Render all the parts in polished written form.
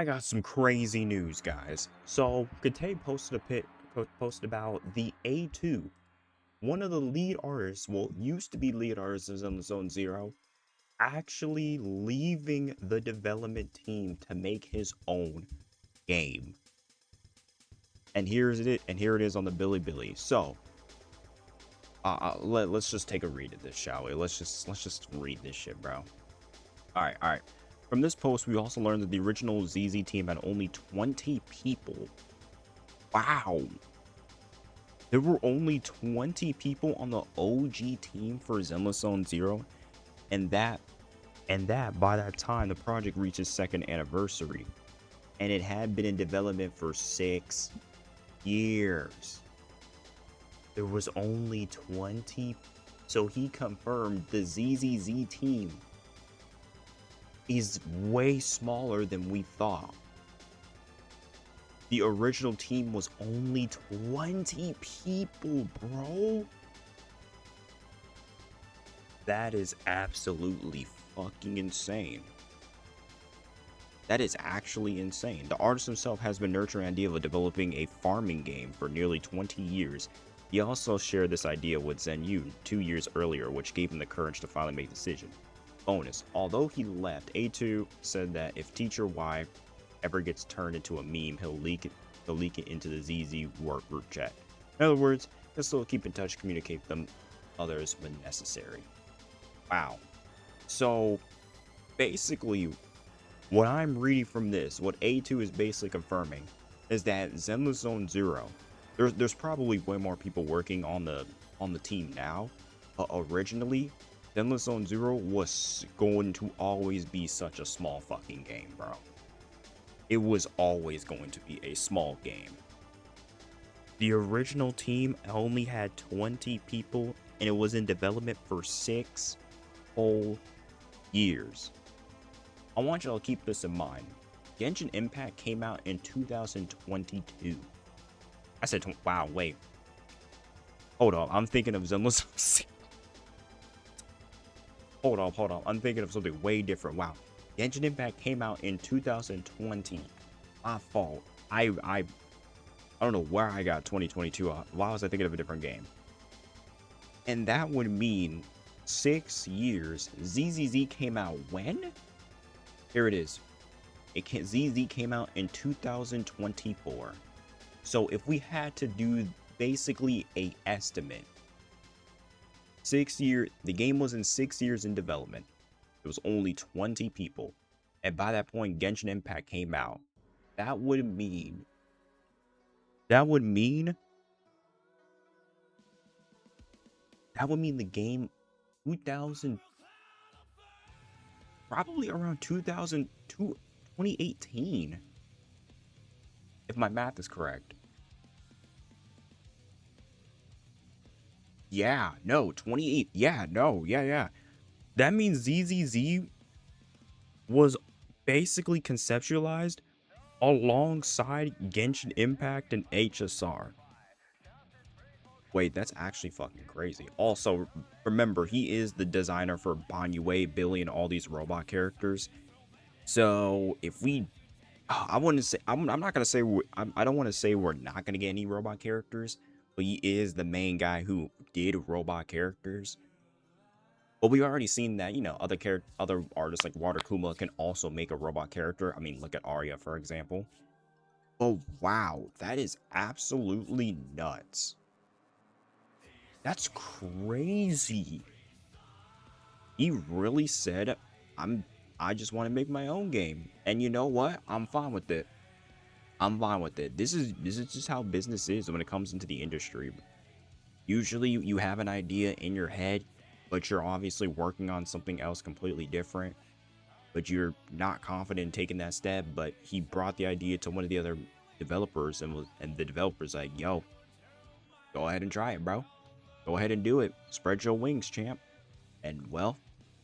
I got some crazy news, guys. So, Gate posted about the A2, one of the lead artists, well, used to be lead artists on the Zone Zero, actually leaving the development team to make his own game. And here it is on the Billy. So, let's just take a read of this, shall we? Let's just read this shit, bro. All right. From this post, we also learned that the original ZZ team had only 20 people. Wow. There were only 20 people on the OG team for Zenless Zone Zero, and that by that time the project reached its second anniversary, and it had been in development for 6 years. There was only 20, so he confirmed the ZZZ team is way smaller than we thought. The original team was only 20 people, bro. That is absolutely fucking insane. That is actually insane. The artist himself has been nurturing the idea of developing a farming game for nearly 20 years. He also shared this idea with Zen Yu 2 years earlier, which gave him the courage to finally make the decision. Bonus, although he left, A2 said that if Teacher Y ever gets turned into a meme, he'll leak it into the ZZ work group chat. In other words, he'll still keep in touch, communicate with them others when necessary. Wow. So basically, what I'm reading from this, what A2 is basically confirming, is that Zenless Zone Zero, there's probably way more people working on the team now, but originally Zenless Zone Zero was going to always be such a small fucking game, bro. It was always going to be a small game. The original team only had 20 people, and it was in development for 6 whole years. I want y'all to keep this in mind. Genshin Impact came out in 2022. I said, wow, wait. Hold on, I'm thinking of Zenless. Hold on. I'm thinking of something way different. Wow. Genshin Impact came out in 2020. My fault. I don't know where I got 2022. Why was I thinking of a different game? And that would mean 6 years. ZZZ came out when? Here it is. ZZ came out in 2024. So if we had to do basically a estimate, 6 years, the game was in 6 years in development. It was only 20 people. And by that point, Genshin Impact came out. That would mean the game 2000, probably around 2018, if my math is correct. Yeah, no, 28. Yeah, no, yeah. That means ZZZ was basically conceptualized alongside Genshin Impact and HSR. Wait, that's actually fucking crazy. Also, remember, he is the designer for Banyue, Billy, and all these robot characters. So, if we... I wouldn't say... I'm not going to say... I don't want to say we're not going to get any robot characters, but he is the main guy who did robot characters. But we've already seen that, you know, other artists like Water Kuma can also make a robot character. I mean, look at Arya, for example. Oh, wow. That is absolutely nuts. That's crazy. He really said, I just want to make my own game. And you know what? I'm fine with it. This is just how business is when it comes into the industry. Usually you have an idea in your head, but you're obviously working on something else completely different, but you're not confident in taking that step. But he brought the idea to one of the other developers, and the developer's like, yo, go ahead and try it, bro. Go ahead and do it. Spread your wings, champ. And well,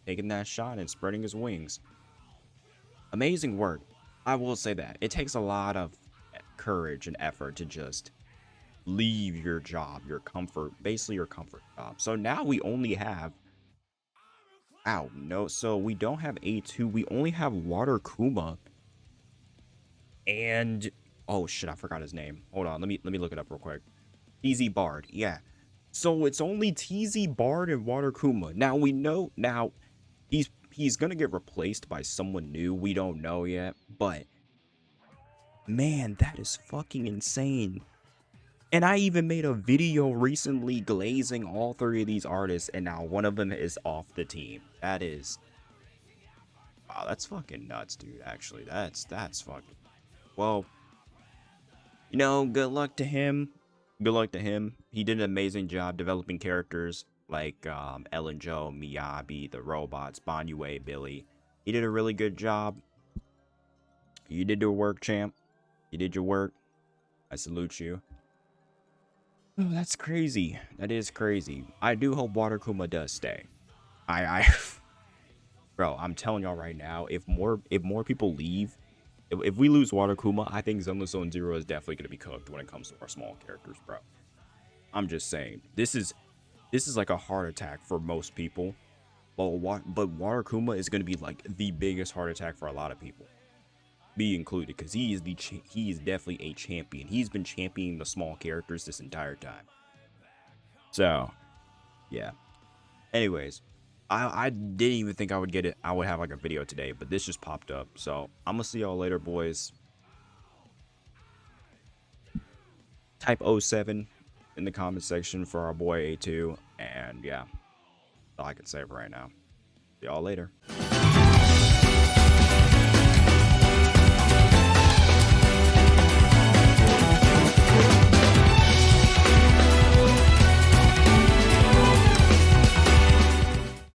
taking that shot and spreading his wings. Amazing work. I will say that. It takes a lot of courage and effort to just leave your job, your comfort, basically your comfort job. So now we only have... so we don't have A2. We only have Water Kuma. and oh shit, I forgot his name. Hold on, let me look it up real quick. TZ Bard, yeah. So it's only TZ Bard and Water Kuma. Now we know now he's gonna get replaced by someone new. We don't know yet, but man, that is fucking insane. And I even made a video recently glazing all three of these artists, and now one of them is off the team. That is, wow, that's fucking nuts, dude. Actually, that's fucking. Well, you know, good luck to him. Good luck to him. He did an amazing job developing characters like Ellen Joe, Miyabi, the robots, Banyue, Billy. He did a really good job. You did your work, champ. You did your work. I salute you. Oh, that's crazy. That is crazy. I do hope Water Kuma does stay. I bro, I'm telling y'all right now, if more people leave, if we lose Water Kuma, I think Zenless Zone Zero is definitely gonna be cooked when it comes to our small characters, bro. I'm just saying. This is like a heart attack for most people. But Water Kuma is gonna be like the biggest heart attack for a lot of people. Me included, because he is definitely a champion. He's been championing the small characters this entire time. So, yeah. Anyways, I didn't even think I would get it. I would have like a video today, but this just popped up. So I'm gonna see y'all later, boys. Type 07 in the comment section for our boy A2, and yeah, that's all I can say for right now. See y'all later.